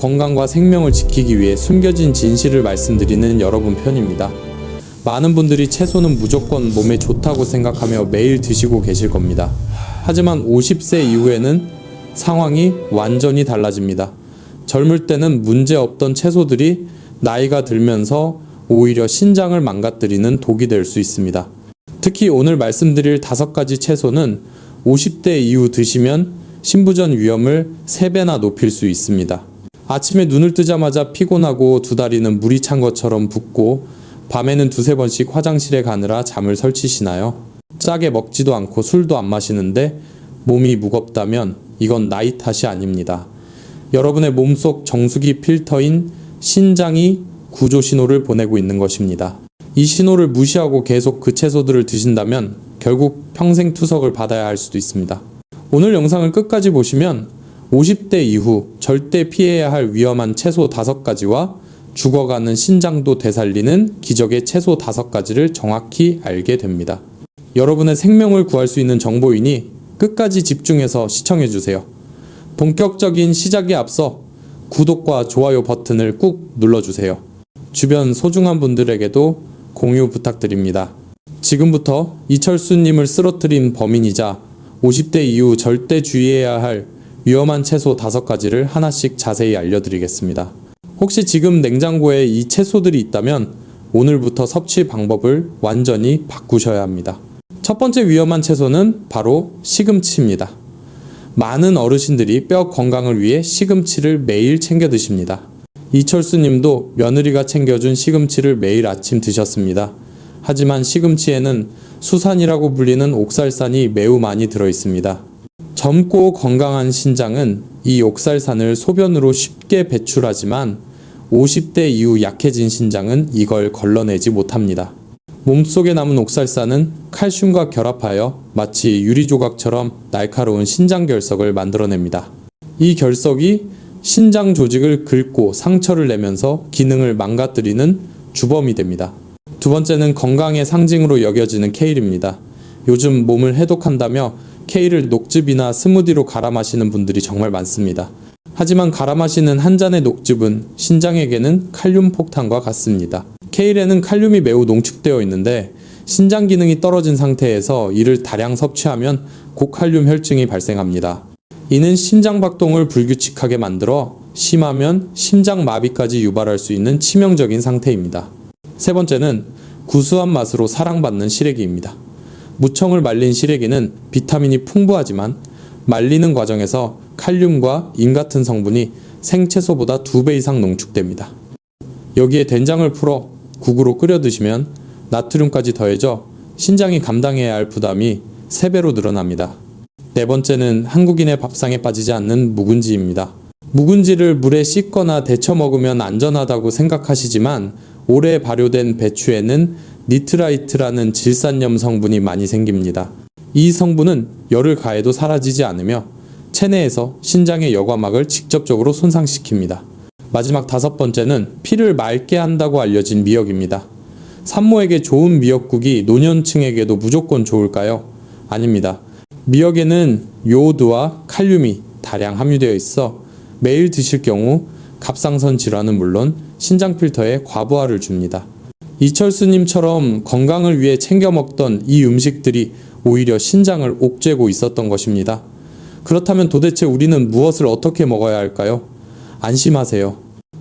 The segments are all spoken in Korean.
건강과 생명을 지키기 위해 숨겨진 진실을 말씀드리는 여러분 편입니다. 많은 분들이 채소는 무조건 몸에 좋다고 생각하며 매일 드시고 계실 겁니다. 하지만 50세 이후에는 상황이 완전히 달라집니다. 젊을 때는 문제없던 채소들이 나이가 들면서 오히려 신장을 망가뜨리는 독이 될 수 있습니다. 특히 오늘 말씀드릴 5가지 채소는 50대 이후 드시면 신부전 위험을 3배나 높일 수 있습니다. 아침에 눈을 뜨자마자 피곤하고 두 다리는 물이 찬 것처럼 붓고 밤에는 2-3번씩 화장실에 가느라 잠을 설치시나요? 짜게 먹지도 않고 술도 안 마시는데 몸이 무겁다면 이건 나이 탓이 아닙니다. 여러분의 몸속 정수기 필터인 신장이 구조 신호를 보내고 있는 것입니다. 이 신호를 무시하고 계속 그 채소들을 드신다면 결국 평생 투석을 받아야 할 수도 있습니다. 오늘 영상을 끝까지 보시면 50대 이후 절대 피해야 할 위험한 채소 5가지와 죽어가는 신장도 되살리는 기적의 채소 5가지를 정확히 알게 됩니다. 여러분의 생명을 구할 수 있는 정보이니 끝까지 집중해서 시청해주세요. 본격적인 시작에 앞서 구독과 좋아요 버튼을 꾹 눌러주세요. 주변 소중한 분들에게도 공유 부탁드립니다. 지금부터 이철수님을 쓰러뜨린 범인이자 50대 이후 절대 주의해야 할 위험한 채소 5가지를 하나씩 자세히 알려드리겠습니다. 혹시 지금 냉장고에 이 채소들이 있다면 오늘부터 섭취 방법을 완전히 바꾸셔야 합니다. 첫 번째 위험한 채소는 바로 시금치입니다. 많은 어르신들이 뼈 건강을 위해 시금치를 매일 챙겨 드십니다. 이철수 님도 며느리가 챙겨준 시금치를 매일 아침 드셨습니다. 하지만 시금치에는 수산이라고 불리는 옥살산이 매우 많이 들어 있습니다. 젊고 건강한 신장은 이 옥살산을 소변으로 쉽게 배출하지만 50대 이후 약해진 신장은 이걸 걸러내지 못합니다. 몸속에 남은 옥살산은 칼슘과 결합하여 마치 유리조각처럼 날카로운 신장 결석을 만들어냅니다. 이 결석이 신장 조직을 긁고 상처를 내면서 기능을 망가뜨리는 주범이 됩니다. 두 번째는 건강의 상징으로 여겨지는 케일입니다. 요즘 몸을 해독한다며 케일을 녹즙이나 스무디로 갈아 마시는 분들이 정말 많습니다. 하지만 갈아 마시는 한 잔의 녹즙은 신장에게는 칼륨 폭탄과 같습니다. 케일에는 칼륨이 매우 농축되어 있는데 신장 기능이 떨어진 상태에서 이를 다량 섭취하면 고칼륨 혈증이 발생합니다. 이는 심장 박동을 불규칙하게 만들어 심하면 심장 마비까지 유발할 수 있는 치명적인 상태입니다. 세 번째는 구수한 맛으로 사랑받는 시래기입니다. 무청을 말린 시래기는 비타민이 풍부하지만 말리는 과정에서 칼륨과 인 같은 성분이 생채소보다 2배 이상 농축됩니다. 여기에 된장을 풀어 국으로 끓여 드시면 나트륨까지 더해져 신장이 감당해야 할 부담이 3배로 늘어납니다. 네 번째는 한국인의 밥상에 빠지지 않는 묵은지입니다. 묵은지를 물에 씻거나 데쳐 먹으면 안전하다고 생각하시지만 오래 발효된 배추에는 니트라이트라는 질산염 성분이 많이 생깁니다. 이 성분은 열을 가해도 사라지지 않으며 체내에서 신장의 여과막을 직접적으로 손상시킵니다. 마지막 5번째는 피를 맑게 한다고 알려진 미역입니다. 산모에게 좋은 미역국이 노년층에게도 무조건 좋을까요? 아닙니다. 미역에는 요오드와 칼륨이 다량 함유되어 있어 매일 드실 경우 갑상선 질환은 물론 신장 필터에 과부하를 줍니다. 이철수님처럼 건강을 위해 챙겨 먹던 이 음식들이 오히려 신장을 옥죄고 있었던 것입니다. 그렇다면 도대체 우리는 무엇을 어떻게 먹어야 할까요? 안심하세요.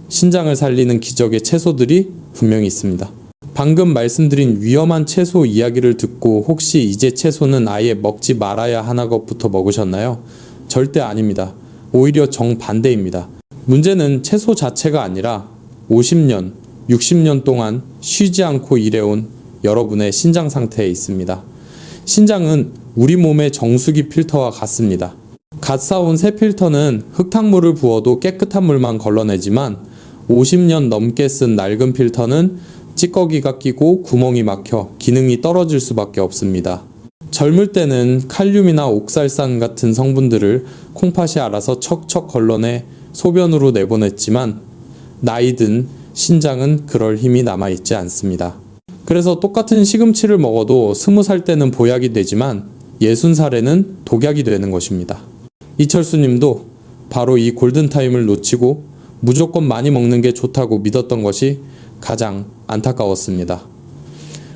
신장을 살리는 기적의 채소들이 분명히 있습니다. 방금 말씀드린 위험한 채소 이야기를 듣고 혹시 이제 채소는 아예 먹지 말아야 하나 것부터 먹으셨나요? 절대 아닙니다. 오히려 정반대입니다. 문제는 채소 자체가 아니라 50년, 60년 동안 쉬지 않고 일해온 여러분의 신장 상태에 있습니다. 신장은 우리 몸의 정수기 필터와 같습니다. 갓 사온 새 필터는 흙탕물을 부어도 깨끗한 물만 걸러내지만 50년 넘게 쓴 낡은 필터는 찌꺼기가 끼고 구멍이 막혀 기능이 떨어질 수밖에 없습니다. 젊을 때는 칼륨이나 옥살산 같은 성분들을 콩팥이 알아서 척척 걸러내 소변으로 내보냈지만 나이 든 신장은 그럴 힘이 남아있지 않습니다. 그래서 똑같은 시금치를 먹어도 20살 때는 보약이 되지만 60살에는 독약이 되는 것입니다. 이철수님도 바로 이 골든타임을 놓치고 무조건 많이 먹는 게 좋다고 믿었던 것이 가장 안타까웠습니다.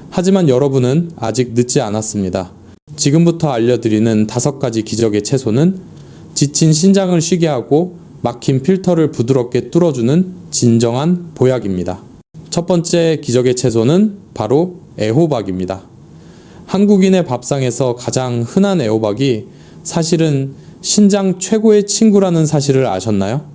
하지만 여러분은 아직 늦지 않았습니다. 지금부터 알려드리는 5가지 기적의 채소는 지친 신장을 쉬게 하고 막힌 필터를 부드럽게 뚫어주는 진정한 보약입니다. 첫 번째 기적의 채소는 바로 애호박입니다. 한국인의 밥상에서 가장 흔한 애호박이 사실은 신장 최고의 친구라는 사실을 아셨나요?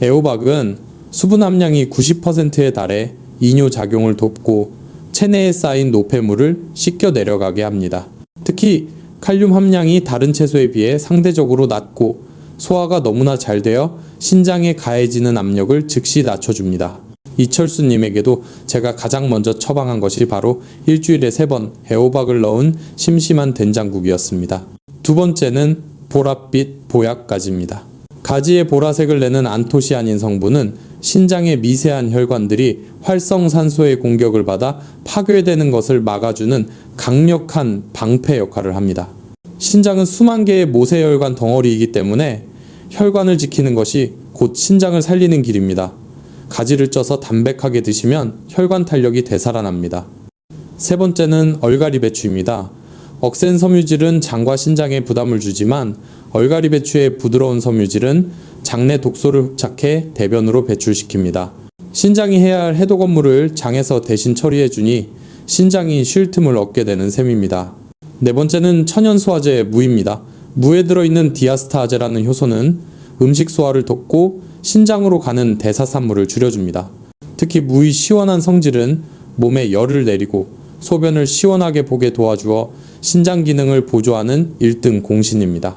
애호박은 수분 함량이 90%에 달해 이뇨작용을 돕고 체내에 쌓인 노폐물을 씻겨 내려가게 합니다. 특히 칼륨 함량이 다른 채소에 비해 상대적으로 낮고 소화가 너무나 잘 되어 신장에 가해지는 압력을 즉시 낮춰줍니다. 이철수님에게도 제가 가장 먼저 처방한 것이 바로 일주일에 3번 애호박을 넣은 심심한 된장국이었습니다. 두 번째는 보랏빛 보약가지입니다. 가지의 보라색을 내는 안토시아닌 성분은 신장의 미세한 혈관들이 활성산소의 공격을 받아 파괴되는 것을 막아주는 강력한 방패 역할을 합니다. 신장은 수만 개의 모세혈관 덩어리이기 때문에 혈관을 지키는 것이 곧 신장을 살리는 길입니다. 가지를 쪄서 담백하게 드시면 혈관 탄력이 되살아납니다. 세 번째는 얼갈이 배추입니다. 억센 섬유질은 장과 신장에 부담을 주지만 얼갈이 배추의 부드러운 섬유질은 장내 독소를 흡착해 대변으로 배출시킵니다. 신장이 해야 할 해독 업무를 장에서 대신 처리해주니 신장이 쉴 틈을 얻게 되는 셈입니다. 네 번째는 천연소화제 무입니다. 무에 들어있는 디아스타아제라는 효소는 음식 소화를 돕고 신장으로 가는 대사산물을 줄여줍니다. 특히 무의 시원한 성질은 몸에 열을 내리고 소변을 시원하게 보게 도와주어 신장 기능을 보조하는 1등 공신입니다.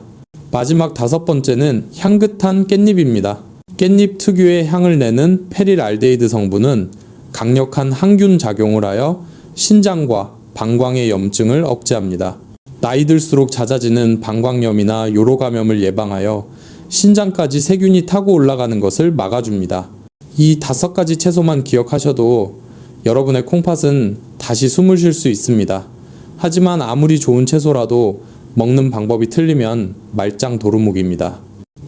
마지막 5번째는 향긋한 깻잎입니다. 깻잎 특유의 향을 내는 페릴알데히드 성분은 강력한 항균 작용을 하여 신장과 방광의 염증을 억제합니다. 나이 들수록 잦아지는 방광염이나 요로감염을 예방하여 신장까지 세균이 타고 올라가는 것을 막아줍니다. 이 5가지 채소만 기억하셔도 여러분의 콩팥은 다시 숨을 쉴 수 있습니다. 하지만 아무리 좋은 채소라도 먹는 방법이 틀리면 말짱 도루묵입니다.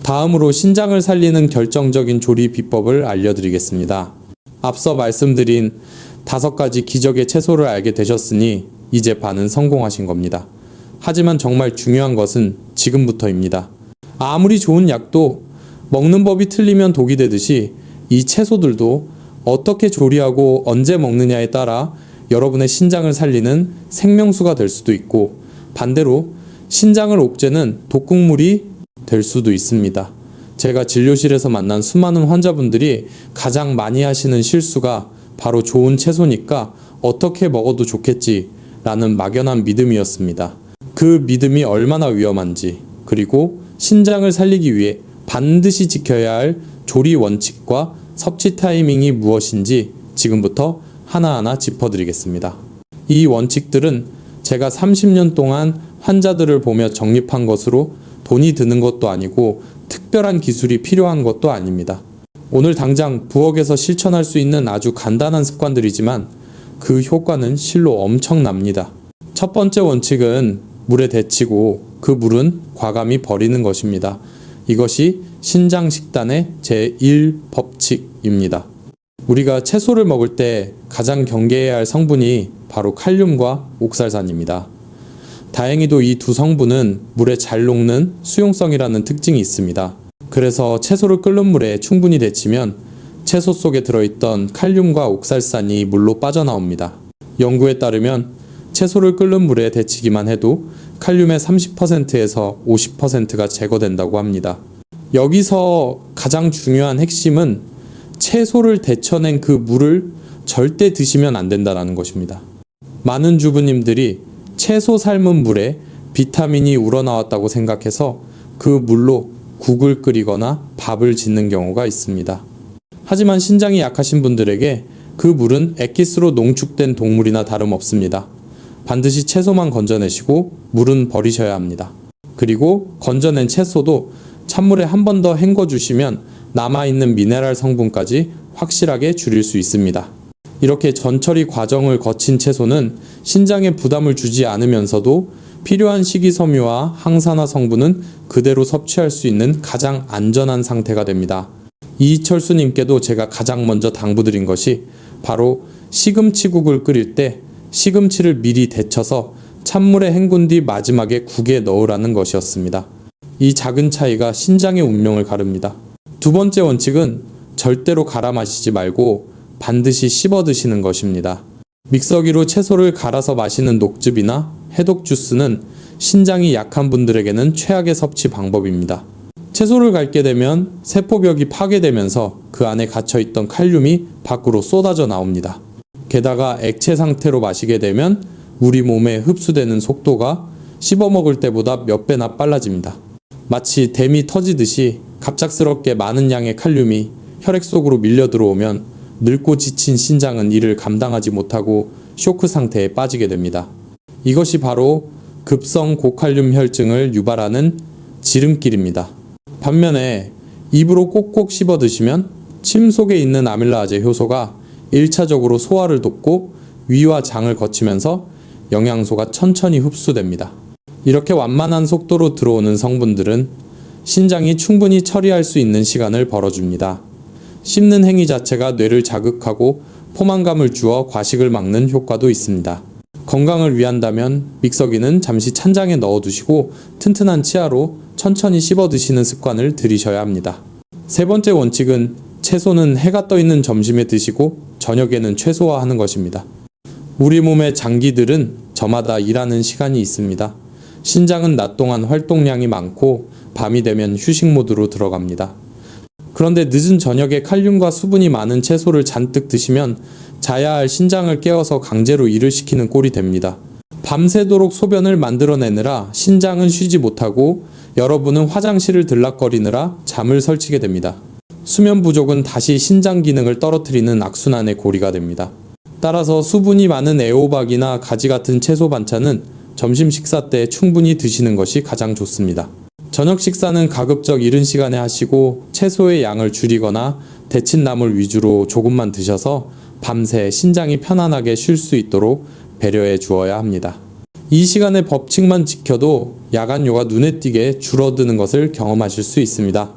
다음으로 신장을 살리는 결정적인 조리 비법을 알려드리겠습니다. 앞서 말씀드린 5가지 기적의 채소를 알게 되셨으니 이제 반은 성공하신 겁니다. 하지만 정말 중요한 것은 지금부터입니다. 아무리 좋은 약도 먹는 법이 틀리면 독이 되듯이 이 채소들도 어떻게 조리하고 언제 먹느냐에 따라 여러분의 신장을 살리는 생명수가 될 수도 있고 반대로 신장을 옥죄는 독극물이 될 수도 있습니다. 제가 진료실에서 만난 수많은 환자분들이 가장 많이 하시는 실수가 바로 좋은 채소니까 어떻게 먹어도 좋겠지 라는 막연한 믿음이었습니다. 그 믿음이 얼마나 위험한지 그리고 신장을 살리기 위해 반드시 지켜야 할 조리 원칙과 섭취 타이밍이 무엇인지 지금부터 하나하나 짚어드리겠습니다. 이 원칙들은 제가 30년 동안 환자들을 보며 정립한 것으로 돈이 드는 것도 아니고 특별한 기술이 필요한 것도 아닙니다. 오늘 당장 부엌에서 실천할 수 있는 아주 간단한 습관들이지만 그 효과는 실로 엄청납니다. 첫 번째 원칙은 물에 데치고 그 물은 과감히 버리는 것입니다. 이것이 신장식단의 제1법칙입니다. 우리가 채소를 먹을 때 가장 경계해야 할 성분이 바로 칼륨과 옥살산입니다. 다행히도 이 두 성분은 물에 잘 녹는 수용성이라는 특징이 있습니다. 그래서 채소를 끓는 물에 충분히 데치면 채소 속에 들어있던 칼륨과 옥살산이 물로 빠져나옵니다. 연구에 따르면 채소를 끓는 물에 데치기만 해도 칼륨의 30%에서 50%가 제거된다고 합니다. 여기서 가장 중요한 핵심은 채소를 데쳐낸 그 물을 절대 드시면 안 된다는 것입니다. 많은 주부님들이 채소 삶은 물에 비타민이 우러나왔다고 생각해서 그 물로 국을 끓이거나 밥을 짓는 경우가 있습니다. 하지만 신장이 약하신 분들에게 그 물은 엑기스로 농축된 동물이나 다름없습니다. 반드시 채소만 건져내시고 물은 버리셔야 합니다. 그리고 건져낸 채소도 찬물에 한 번 더 헹궈주시면 남아있는 미네랄 성분까지 확실하게 줄일 수 있습니다. 이렇게 전처리 과정을 거친 채소는 신장에 부담을 주지 않으면서도 필요한 식이섬유와 항산화 성분은 그대로 섭취할 수 있는 가장 안전한 상태가 됩니다. 이철수님께도 제가 가장 먼저 당부드린 것이 바로 시금치국을 끓일 때 시금치를 미리 데쳐서 찬물에 헹군 뒤 마지막에 국에 넣으라는 것이었습니다. 이 작은 차이가 신장의 운명을 가릅니다. 두 번째 원칙은 절대로 갈아 마시지 말고 반드시 씹어 드시는 것입니다. 믹서기로 채소를 갈아서 마시는 녹즙이나 해독 주스는 신장이 약한 분들에게는 최악의 섭취 방법입니다. 채소를 갈게 되면 세포벽이 파괴되면서 그 안에 갇혀있던 칼륨이 밖으로 쏟아져 나옵니다. 게다가 액체 상태로 마시게 되면 우리 몸에 흡수되는 속도가 씹어 먹을 때보다 몇 배나 빨라집니다. 마치 댐이 터지듯이 갑작스럽게 많은 양의 칼륨이 혈액 속으로 밀려 들어오면 늙고 지친 신장은 이를 감당하지 못하고 쇼크 상태에 빠지게 됩니다. 이것이 바로 급성 고칼륨 혈증을 유발하는 지름길입니다. 반면에 입으로 꼭꼭 씹어 드시면 침 속에 있는 아밀라아제 효소가 1차적으로 소화를 돕고 위와 장을 거치면서 영양소가 천천히 흡수됩니다. 이렇게 완만한 속도로 들어오는 성분들은 신장이 충분히 처리할 수 있는 시간을 벌어줍니다. 씹는 행위 자체가 뇌를 자극하고 포만감을 주어 과식을 막는 효과도 있습니다. 건강을 위한다면 믹서기는 잠시 찬장에 넣어두시고 튼튼한 치아로 천천히 씹어 드시는 습관을 들이셔야 합니다. 세 번째 원칙은 채소는 해가 떠 있는 점심에 드시고 저녁에는 최소화하는 것입니다. 우리 몸의 장기들은 저마다 일하는 시간이 있습니다. 신장은 낮 동안 활동량이 많고 밤이 되면 휴식 모드로 들어갑니다. 그런데 늦은 저녁에 칼륨과 수분이 많은 채소를 잔뜩 드시면 자야 할 신장을 깨워서 강제로 일을 시키는 꼴이 됩니다. 밤새도록 소변을 만들어내느라 신장은 쉬지 못하고 여러분은 화장실을 들락거리느라 잠을 설치게 됩니다. 수면 부족은 다시 신장 기능을 떨어뜨리는 악순환의 고리가 됩니다. 따라서 수분이 많은 애호박이나 가지 같은 채소 반찬은 점심 식사 때 충분히 드시는 것이 가장 좋습니다. 저녁 식사는 가급적 이른 시간에 하시고 채소의 양을 줄이거나 데친 나물 위주로 조금만 드셔서 밤새 신장이 편안하게 쉴 수 있도록 배려해 주어야 합니다. 이 시간의 법칙만 지켜도 야간요가 눈에 띄게 줄어드는 것을 경험하실 수 있습니다.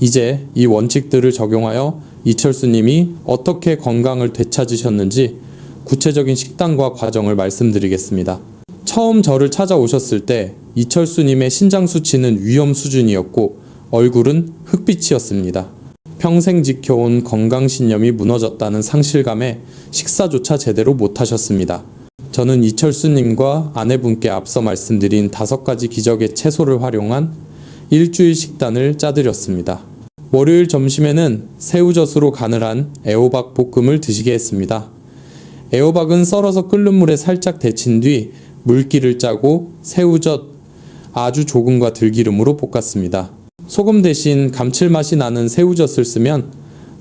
이제 이 원칙들을 적용하여 이철수님이 어떻게 건강을 되찾으셨는지 구체적인 식단과 과정을 말씀드리겠습니다. 처음 저를 찾아오셨을 때 이철수님의 신장 수치는 위험 수준이었고 얼굴은 흑빛이었습니다. 평생 지켜온 건강신념이 무너졌다는 상실감에 식사조차 제대로 못하셨습니다. 저는 이철수님과 아내분께 앞서 말씀드린 5가지 기적의 채소를 활용한 일주일 식단을 짜드렸습니다. 월요일 점심에는 새우젓으로 간을 한 애호박 볶음을 드시게 했습니다. 애호박은 썰어서 끓는 물에 살짝 데친 뒤 물기를 짜고 새우젓 아주 조금과 들기름으로 볶았습니다. 소금 대신 감칠맛이 나는 새우젓을 쓰면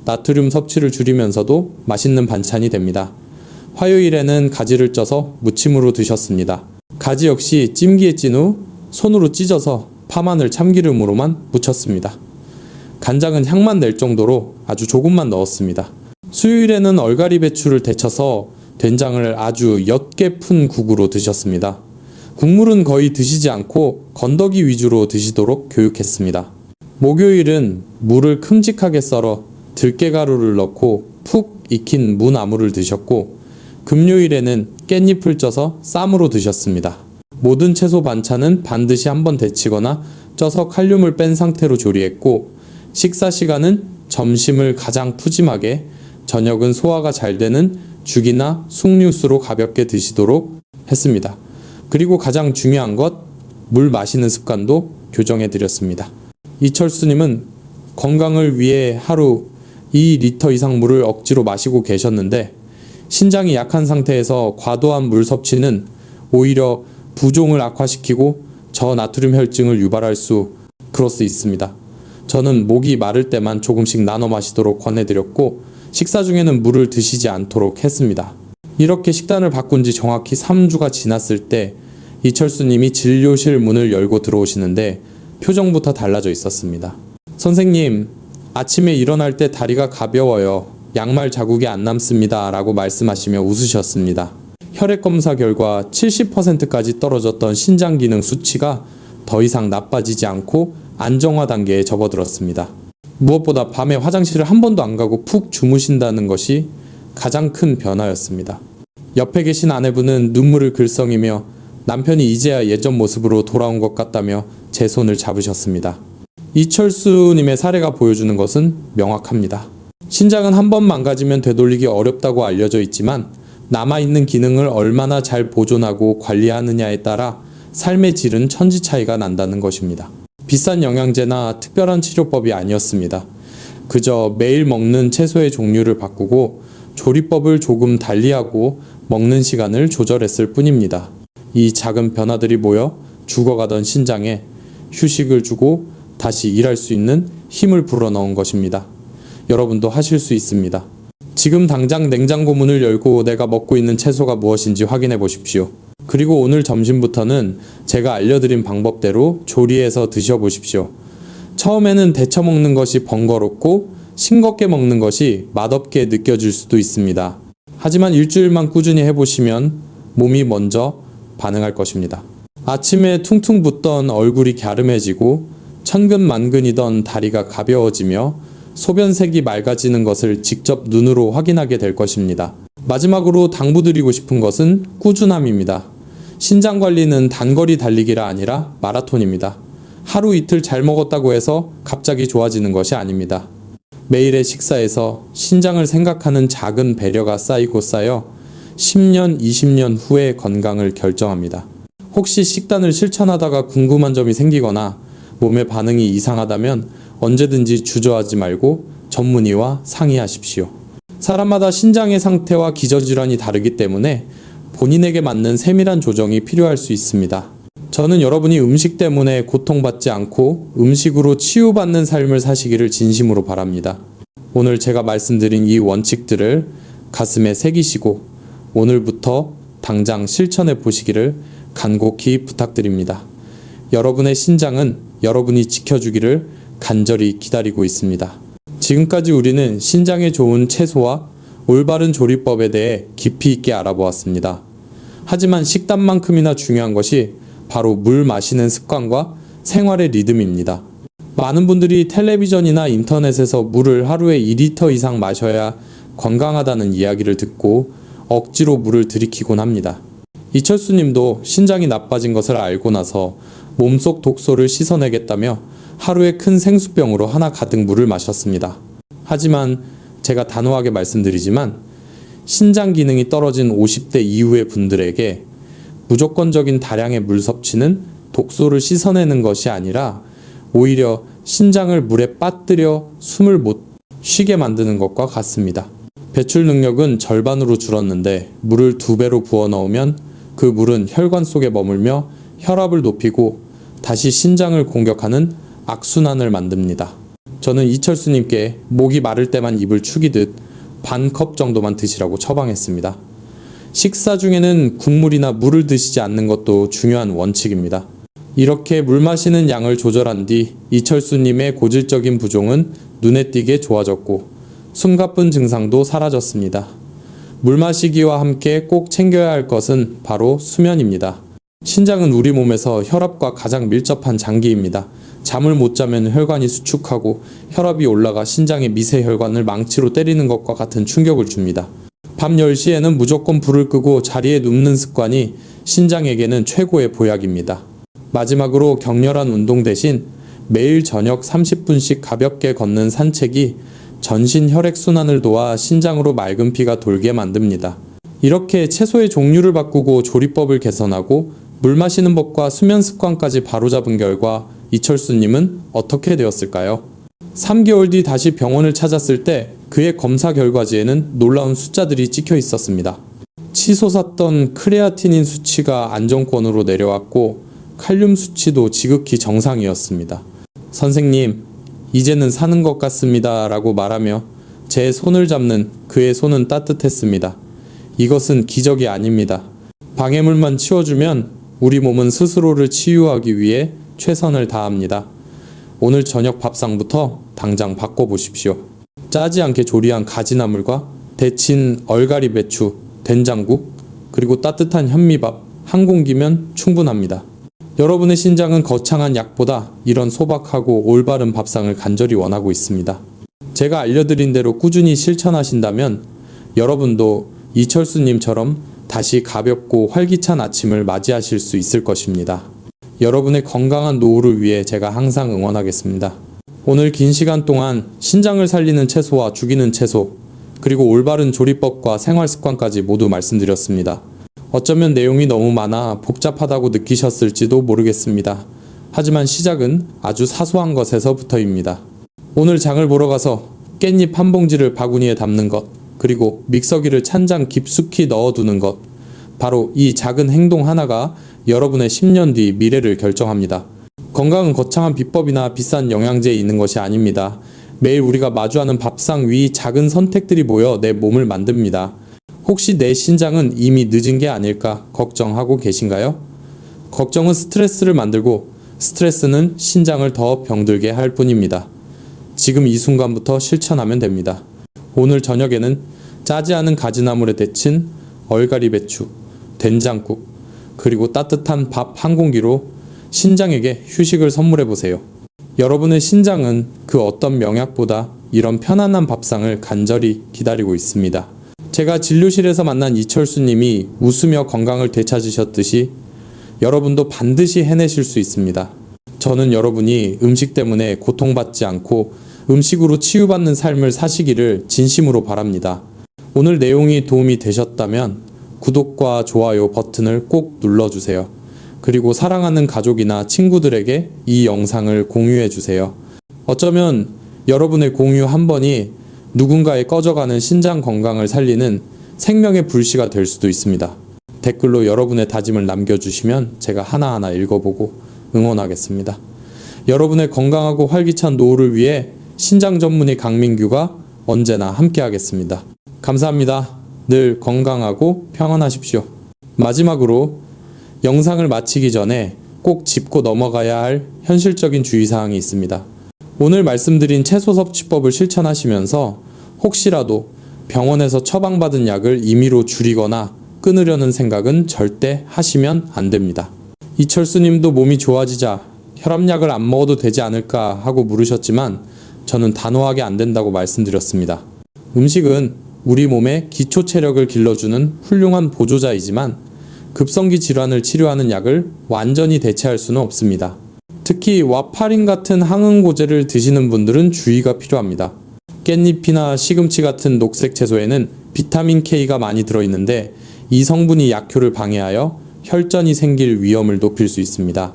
나트륨 섭취를 줄이면서도 맛있는 반찬이 됩니다. 화요일에는 가지를 쪄서 무침으로 드셨습니다. 가지 역시 찜기에 찐 후 손으로 찢어서 파마늘 참기름으로만 무쳤습니다. 간장은 향만 낼 정도로 아주 조금만 넣었습니다. 수요일에는 얼갈이 배추를 데쳐서 된장을 아주 옅게 푼 국으로 드셨습니다. 국물은 거의 드시지 않고 건더기 위주로 드시도록 교육했습니다. 목요일은 물을 큼직하게 썰어 들깨가루를 넣고 푹 익힌 무나물을 드셨고 금요일에는 깻잎을 쪄서 쌈으로 드셨습니다. 모든 채소 반찬은 반드시 한번 데치거나 쪄서 칼륨을 뺀 상태로 조리했고 식사 시간은 점심을 가장 푸짐하게 저녁은 소화가 잘 되는 죽이나 숭늉으로 가볍게 드시도록 했습니다. 그리고 가장 중요한 것, 물 마시는 습관도 교정해 드렸습니다. 이철수님은 건강을 위해 하루 2리터 이상 물을 억지로 마시고 계셨는데 신장이 약한 상태에서 과도한 물 섭취는 오히려 부종을 악화시키고 저나트륨 혈증을 유발할 수 있습니다. 저는 목이 마를 때만 조금씩 나눠 마시도록 권해드렸고 식사 중에는 물을 드시지 않도록 했습니다. 이렇게 식단을 바꾼 지 정확히 3주가 지났을 때 이철수님이 진료실 문을 열고 들어오시는데 표정부터 달라져 있었습니다. 선생님, 아침에 일어날 때 다리가 가벼워요. 양말 자국이 안 남습니다. 라고 말씀하시며 웃으셨습니다. 혈액 검사 결과 70%까지 떨어졌던 신장 기능 수치가 더 이상 나빠지지 않고 안정화 단계에 접어들었습니다. 무엇보다 밤에 화장실을 한 번도 안 가고 푹 주무신다는 것이 가장 큰 변화였습니다. 옆에 계신 아내분은 눈물을 글썽이며 남편이 이제야 예전 모습으로 돌아온 것 같다며 제 손을 잡으셨습니다. 이철수님의 사례가 보여주는 것은 명확합니다. 신장은 한 번 망가지면 되돌리기 어렵다고 알려져 있지만 남아있는 기능을 얼마나 잘 보존하고 관리하느냐에 따라 삶의 질은 천지 차이가 난다는 것입니다. 비싼 영양제나 특별한 치료법이 아니었습니다. 그저 매일 먹는 채소의 종류를 바꾸고 조리법을 조금 달리하고 먹는 시간을 조절했을 뿐입니다. 이 작은 변화들이 모여 죽어가던 신장에 휴식을 주고 다시 일할 수 있는 힘을 불어넣은 것입니다. 여러분도 하실 수 있습니다. 지금 당장 냉장고 문을 열고 내가 먹고 있는 채소가 무엇인지 확인해 보십시오. 그리고 오늘 점심부터는 제가 알려드린 방법대로 조리해서 드셔보십시오. 처음에는 데쳐 먹는 것이 번거롭고 싱겁게 먹는 것이 맛없게 느껴질 수도 있습니다. 하지만 일주일만 꾸준히 해보시면 몸이 먼저 반응할 것입니다. 아침에 퉁퉁 붓던 얼굴이 갸름해지고 천근만근이던 다리가 가벼워지며 소변색이 맑아지는 것을 직접 눈으로 확인하게 될 것입니다. 마지막으로 당부드리고 싶은 것은 꾸준함입니다. 신장 관리는 단거리 달리기가 아니라 마라톤입니다. 하루 이틀 잘 먹었다고 해서 갑자기 좋아지는 것이 아닙니다. 매일의 식사에서 신장을 생각하는 작은 배려가 쌓이고 쌓여 10년, 20년 후의 건강을 결정합니다. 혹시 식단을 실천하다가 궁금한 점이 생기거나 몸의 반응이 이상하다면 언제든지 주저하지 말고 전문의와 상의하십시오. 사람마다 신장의 상태와 기저질환이 다르기 때문에 본인에게 맞는 세밀한 조정이 필요할 수 있습니다. 저는 여러분이 음식 때문에 고통받지 않고 음식으로 치유받는 삶을 사시기를 진심으로 바랍니다. 오늘 제가 말씀드린 이 원칙들을 가슴에 새기시고 오늘부터 당장 실천해 보시기를 간곡히 부탁드립니다. 여러분의 신장은 여러분이 지켜주기를 간절히 기다리고 있습니다. 지금까지 우리는 신장에 좋은 채소와 올바른 조리법에 대해 깊이 있게 알아보았습니다. 하지만 식단만큼이나 중요한 것이 바로 물 마시는 습관과 생활의 리듬입니다. 많은 분들이 텔레비전이나 인터넷에서 물을 하루에 2리터 이상 마셔야 건강하다는 이야기를 듣고 억지로 물을 들이키곤 합니다. 이철수 님도 신장이 나빠진 것을 알고 나서 몸속 독소를 씻어내겠다며 하루에 큰 생수병으로 하나 가득 물을 마셨습니다. 하지만 제가 단호하게 말씀드리지만 신장 기능이 떨어진 50대 이후의 분들에게 무조건적인 다량의 물 섭취는 독소를 씻어내는 것이 아니라 오히려 신장을 물에 빠뜨려 숨을 못 쉬게 만드는 것과 같습니다. 배출 능력은 절반으로 줄었는데 물을 2배로 부어 넣으면 그 물은 혈관 속에 머물며 혈압을 높이고 다시 신장을 공격하는 악순환을 만듭니다. 저는 이철수님께 목이 마를 때만 입을 축이듯 반 컵 정도만 드시라고 처방했습니다. 식사 중에는 국물이나 물을 드시지 않는 것도 중요한 원칙입니다. 이렇게 물 마시는 양을 조절한 뒤 이철수님의 고질적인 부종은 눈에 띄게 좋아졌고 숨가쁜 증상도 사라졌습니다. 물 마시기와 함께 꼭 챙겨야 할 것은 바로 수면입니다. 신장은 우리 몸에서 혈압과 가장 밀접한 장기입니다. 잠을 못 자면 혈관이 수축하고 혈압이 올라가 신장의 미세혈관을 망치로 때리는 것과 같은 충격을 줍니다. 밤 10시에는 무조건 불을 끄고 자리에 눕는 습관이 신장에게는 최고의 보약입니다. 마지막으로 격렬한 운동 대신 매일 저녁 30분씩 가볍게 걷는 산책이 전신 혈액순환을 도와 신장으로 맑은 피가 돌게 만듭니다. 이렇게 채소의 종류를 바꾸고 조리법을 개선하고 물 마시는 법과 수면 습관까지 바로잡은 결과 이철수님은 어떻게 되었을까요? 3개월 뒤 다시 병원을 찾았을 때 그의 검사 결과지에는 놀라운 숫자들이 찍혀 있었습니다. 치솟았던 크레아티닌 수치가 안정권으로 내려왔고 칼륨 수치도 지극히 정상이었습니다. 선생님, 이제는 사는 것 같습니다 라고 말하며 제 손을 잡는 그의 손은 따뜻했습니다. 이것은 기적이 아닙니다. 방해물만 치워주면 우리 몸은 스스로를 치유하기 위해 최선을 다합니다. 오늘 저녁 밥상부터 당장 바꿔보십시오. 짜지 않게 조리한 가지나물과 데친 얼갈이 배추, 된장국, 그리고 따뜻한 현미밥 한 공기면 충분합니다. 여러분의 신장은 거창한 약보다 이런 소박하고 올바른 밥상을 간절히 원하고 있습니다. 제가 알려드린 대로 꾸준히 실천하신다면 여러분도 이철수님처럼 다시 가볍고 활기찬 아침을 맞이하실 수 있을 것입니다. 여러분의 건강한 노후를 위해 제가 항상 응원하겠습니다. 오늘 긴 시간 동안 신장을 살리는 채소와 죽이는 채소, 그리고 올바른 조리법과 생활 습관까지 모두 말씀드렸습니다. 어쩌면 내용이 너무 많아 복잡하다고 느끼셨을지도 모르겠습니다. 하지만 시작은 아주 사소한 것에서부터입니다. 오늘 장을 보러 가서 깻잎 한 봉지를 바구니에 담는 것, 그리고 믹서기를 찬장 깊숙이 넣어두는 것, 바로 이 작은 행동 하나가 여러분의 10년 뒤 미래를 결정합니다. 건강은 거창한 비법이나 비싼 영양제에 있는 것이 아닙니다. 매일 우리가 마주하는 밥상 위 작은 선택들이 모여 내 몸을 만듭니다. 혹시 내 신장은 이미 늦은 게 아닐까 걱정하고 계신가요? 걱정은 스트레스를 만들고 스트레스는 신장을 더 병들게 할 뿐입니다. 지금 이 순간부터 실천하면 됩니다. 오늘 저녁에는 짜지 않은 가지나물에 데친 얼갈이 배추, 된장국, 그리고 따뜻한 밥 한 공기로 신장에게 휴식을 선물해 보세요. 여러분의 신장은 그 어떤 명약보다 이런 편안한 밥상을 간절히 기다리고 있습니다. 제가 진료실에서 만난 이철수님이 웃으며 건강을 되찾으셨듯이 여러분도 반드시 해내실 수 있습니다. 저는 여러분이 음식 때문에 고통받지 않고 음식으로 치유받는 삶을 사시기를 진심으로 바랍니다. 오늘 내용이 도움이 되셨다면 구독과 좋아요 버튼을 꼭 눌러주세요. 그리고 사랑하는 가족이나 친구들에게 이 영상을 공유해주세요. 어쩌면 여러분의 공유 한 번이 누군가의 꺼져가는 신장 건강을 살리는 생명의 불씨가 될 수도 있습니다. 댓글로 여러분의 다짐을 남겨주시면 제가 하나하나 읽어보고 응원하겠습니다. 여러분의 건강하고 활기찬 노후를 위해 신장 전문의 강민규가 언제나 함께하겠습니다. 감사합니다. 늘 건강하고 평안하십시오. 마지막으로 영상을 마치기 전에 꼭 짚고 넘어가야 할 현실적인 주의사항이 있습니다. 오늘 말씀드린 채소 섭취법을 실천하시면서 혹시라도 병원에서 처방받은 약을 임의로 줄이거나 끊으려는 생각은 절대 하시면 안 됩니다. 이철수님도 몸이 좋아지자 혈압약을 안 먹어도 되지 않을까 하고 물으셨지만 저는 단호하게 안 된다고 말씀드렸습니다. 음식은 우리 몸의 기초 체력을 길러주는 훌륭한 보조자이지만 급성기 질환을 치료하는 약을 완전히 대체할 수는 없습니다. 특히 와파린 같은 항응고제를 드시는 분들은 주의가 필요합니다. 깻잎이나 시금치 같은 녹색 채소에는 비타민 K가 많이 들어있는데 이 성분이 약효를 방해하여 혈전이 생길 위험을 높일 수 있습니다.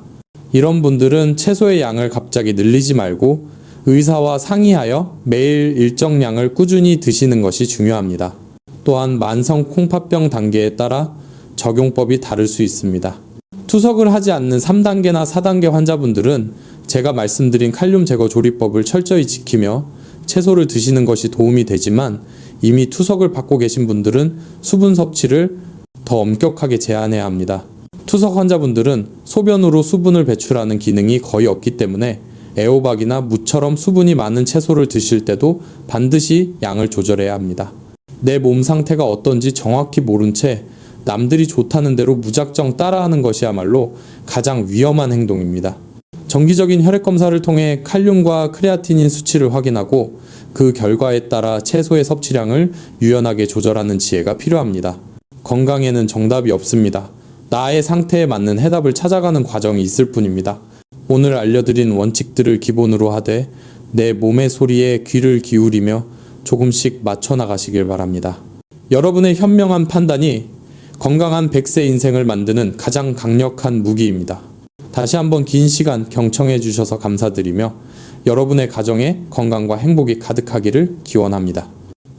이런 분들은 채소의 양을 갑자기 늘리지 말고 의사와 상의하여 매일 일정량을 꾸준히 드시는 것이 중요합니다. 또한 만성 콩팥병 단계에 따라 적용법이 다를 수 있습니다. 투석을 하지 않는 3단계나 4단계 환자분들은 제가 말씀드린 칼륨 제거 조리법을 철저히 지키며 채소를 드시는 것이 도움이 되지만 이미 투석을 받고 계신 분들은 수분 섭취를 더 엄격하게 제한해야 합니다. 투석 환자분들은 소변으로 수분을 배출하는 기능이 거의 없기 때문에 애호박이나 무처럼 수분이 많은 채소를 드실 때도 반드시 양을 조절해야 합니다. 내 몸 상태가 어떤지 정확히 모른 채 남들이 좋다는 대로 무작정 따라하는 것이야말로 가장 위험한 행동입니다. 정기적인 혈액 검사를 통해 칼륨과 크레아티닌 수치를 확인하고 그 결과에 따라 채소의 섭취량을 유연하게 조절하는 지혜가 필요합니다. 건강에는 정답이 없습니다. 나의 상태에 맞는 해답을 찾아가는 과정이 있을 뿐입니다. 오늘 알려드린 원칙들을 기본으로 하되 내 몸의 소리에 귀를 기울이며 조금씩 맞춰 나가시길 바랍니다. 여러분의 현명한 판단이 건강한 100세 인생을 만드는 가장 강력한 무기입니다. 다시 한번 긴 시간 경청해 주셔서 감사드리며 여러분의 가정에 건강과 행복이 가득하기를 기원합니다.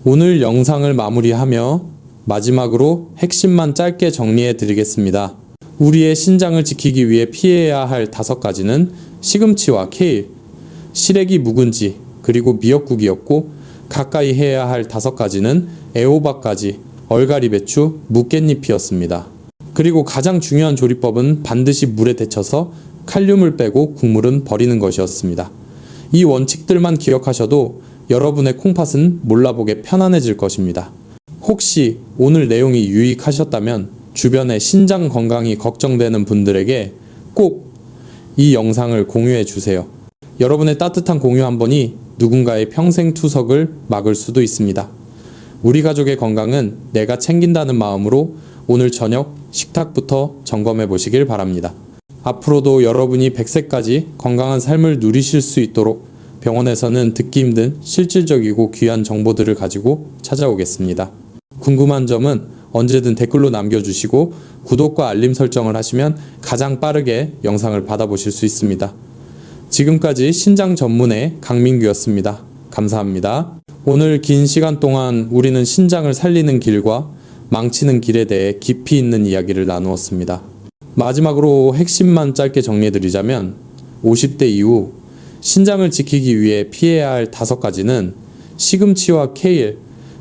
오늘 영상을 마무리하며 마지막으로 핵심만 짧게 정리해 드리겠습니다. 우리의 신장을 지키기 위해 피해야 할 5가지는 시금치와 케일, 시래기 묵은지, 그리고 미역국이었고 가까이 해야 할 5가지는 애호박가지, 얼갈이 배추, 무깻잎이었습니다. 그리고 가장 중요한 조리법은 반드시 물에 데쳐서 칼륨을 빼고 국물은 버리는 것이었습니다. 이 원칙들만 기억하셔도 여러분의 콩팥은 몰라보게 편안해질 것입니다. 혹시 오늘 내용이 유익하셨다면 주변의 신장 건강이 걱정되는 분들에게 꼭 이 영상을 공유해 주세요. 여러분의 따뜻한 공유 한 번이 누군가의 평생 투석을 막을 수도 있습니다. 우리 가족의 건강은 내가 챙긴다는 마음으로 오늘 저녁 식탁부터 점검해 보시길 바랍니다. 앞으로도 여러분이 100세까지 건강한 삶을 누리실 수 있도록 병원에서는 듣기 힘든 실질적이고 귀한 정보들을 가지고 찾아오겠습니다. 궁금한 점은 언제든 댓글로 남겨주시고 구독과 알림 설정을 하시면 가장 빠르게 영상을 받아보실 수 있습니다. 지금까지 신장 전문의 강민규였습니다. 감사합니다. 오늘 긴 시간 동안 우리는 신장을 살리는 길과 망치는 길에 대해 깊이 있는 이야기를 나누었습니다. 마지막으로 핵심만 짧게 정리해드리자면 50대 이후 신장을 지키기 위해 피해야 할 5가지는 시금치와 케일,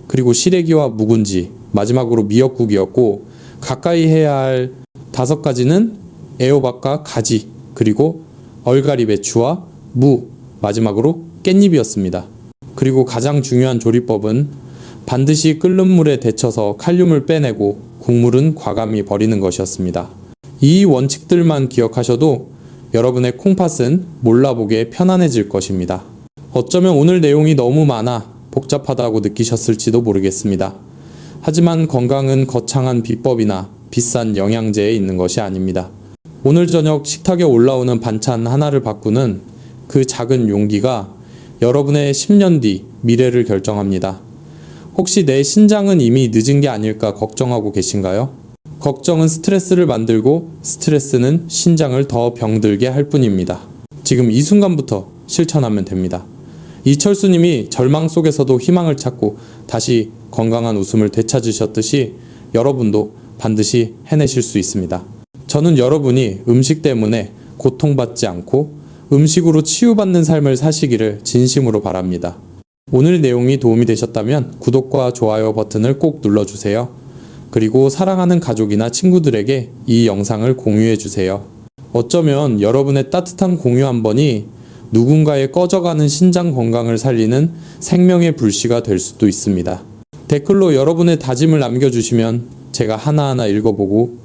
그리고 시래기와 묵은지, 마지막으로 미역국이었고, 가까이 해야 할 5가지는 애호박과 가지, 그리고 얼갈이 배추와 무, 마지막으로 깻잎이었습니다. 그리고 가장 중요한 조리법은 반드시 끓는 물에 데쳐서 칼륨을 빼내고 국물은 과감히 버리는 것이었습니다. 이 원칙들만 기억하셔도 여러분의 콩팥은 몰라보기에 편안해질 것입니다. 어쩌면 오늘 내용이 너무 많아 복잡하다고 느끼셨을지도 모르겠습니다. 하지만 건강은 거창한 비법이나 비싼 영양제에 있는 것이 아닙니다. 오늘 저녁 식탁에 올라오는 반찬 하나를 바꾸는 그 작은 용기가 여러분의 10년 뒤 미래를 결정합니다. 혹시 내 신장은 이미 늦은 게 아닐까 걱정하고 계신가요? 걱정은 스트레스를 만들고 스트레스는 신장을 더 병들게 할 뿐입니다. 지금 이 순간부터 실천하면 됩니다. 이철수님이 절망 속에서도 희망을 찾고 다시 건강한 웃음을 되찾으셨듯이 여러분도 반드시 해내실 수 있습니다. 저는 여러분이 음식 때문에 고통받지 않고 음식으로 치유받는 삶을 사시기를 진심으로 바랍니다. 오늘 내용이 도움이 되셨다면 구독과 좋아요 버튼을 꼭 눌러주세요. 그리고 사랑하는 가족이나 친구들에게 이 영상을 공유해 주세요. 어쩌면 여러분의 따뜻한 공유 한 번이 누군가의 꺼져가는 신장 건강을 살리는 생명의 불씨가 될 수도 있습니다. 댓글로 여러분의 다짐을 남겨주시면 제가 하나하나 읽어보고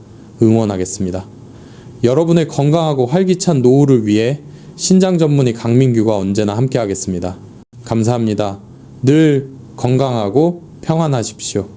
응원하겠습니다. 여러분의 건강하고 활기찬 노후를 위해 신장 전문의 강민규가 언제나 함께 하겠습니다. 감사합니다. 늘 건강하고 평안하십시오.